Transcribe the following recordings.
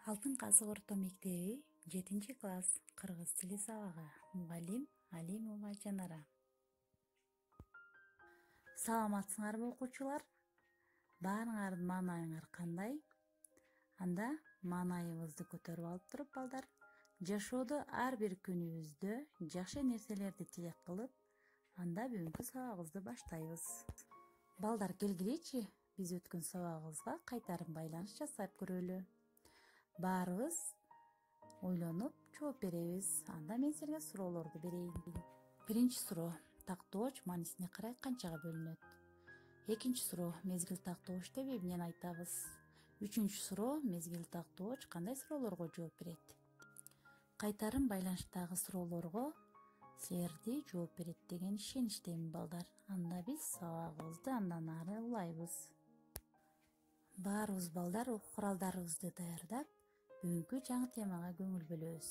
Алтын казык орто мектеби 7-класс кыргыз тили сабагы. Мугалим Алимова Жанара. Саламатсыңарбы окуучулар? Баарыңардын маанайыңар кандай? Анда маанайыбызды көтөрүп алып туруп балдар, жашоодо ар бир күнүбүздө жакшы нерселерди тилек кылып, анда бүгүнкү сабагыбызды баштайбыз. Балдар, келгилечи, биз өткөн сабагыбызга кайтарым байланыш жасап көрөлү. Баарыбыз ойлонуп жооп беребиз. Анда мен силерге суроолорду берейин. Биринчи суроо: тактооч маанисине карай канчага бөлүнөт? Экинчи суроо: мезгил тактооч деп эмнени айтабыз? Үчүнчү суроо: мезгил тактооч кандай суроолорго жооп берет? Кайтарым байланыштагы суроолорго силерди жооп берет деген ишеничтемин балдар. Анда биз сабагыбызды андан ары улайбыз. Баарыбыз балдар окуу куралдарыбызды даярдап, бүгүнкү жаңы темага көңүл бөлөбүз.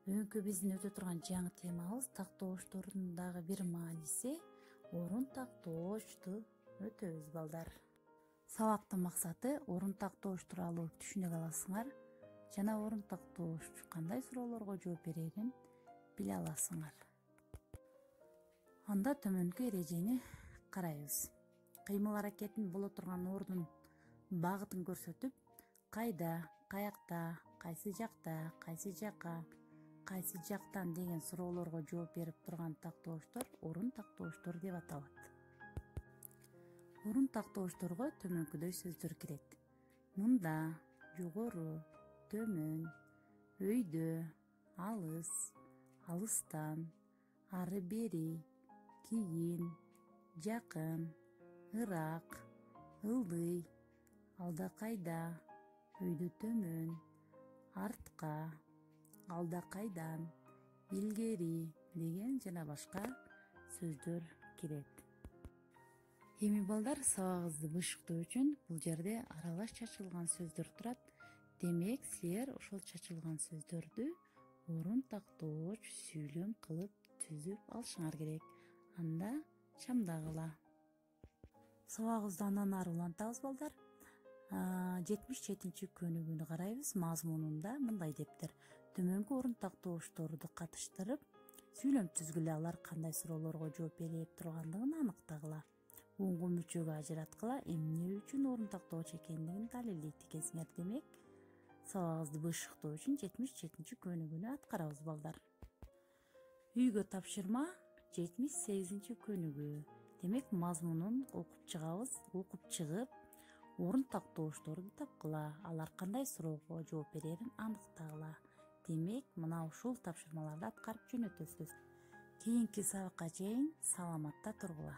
Бүгүнкү биздин өтө турган жаңы темабыз тактоочтордун дагы бир мааниси орун тактоочту өтөбүз балдар. Сабактын максаты орун тактооч тууралуу түшүнүк аласыңар жана орун тактооч кандай суроолорго жооп берерин биле аласыңар. Анда төмөнкү эрежени карайбыз. Кыймыл аракетин боло турган ордун багытын көрсөтүп, кайда, каякта, кайсы жакта, кайсы жака, кайсы жактан деген суроолорго жооп берип турган тактоочтор орун тактоочтор деп аталат. Орун тактоочторго төмөнкүдөй сөздөр кирет: мында, жогору, төмөн, өйдө, алыс, алыстан, ары бери, кийин, жакын, ырак, ылдый, алда кайда, өйдө төмөн, артка, алда кайдан, илгери деген жана башка сөздөр кирет. Эми балдар, сабагыбызды быйшыктоо үчүн бул жерде аралаш чачылган сөздөр турат. Демек, силер ошол чачылган сөздөрдү орун тактооч сүйлөм кылып түзүп алышыңар керек. Анда чамдагыла. Сабагыбызды андан ары улантабыз балдар. 77 көнүгүүнү карайбыз. Мазмунунда мындай дептер: төмөнкү орун тактоочторду катыштырып сүйлөм түзгүлө, алар кандай суроолорго жооп бере тургандыгын аныктагыла. Уңгу мүчөгө ажыраткыла, эмне үчүн орун тактооч экендигин далилдейт экенсиңер. Демек, сабагыбызды быйшыктоо үчүн 77 көнүгүүнү аткарабыз балдар. Үйгө тапшырма 78 көнүгүү. Демек, мазмунун окуп чыгабыз. Окуп чыгып, орун тактоочторду тапкыла, алар кандай суроого жооп берерин аныктагыла. Демек, мына ушул тапшырмаларды аткарып жөнөтөсүз. Кийинки сабакка чейин саламатта тургула.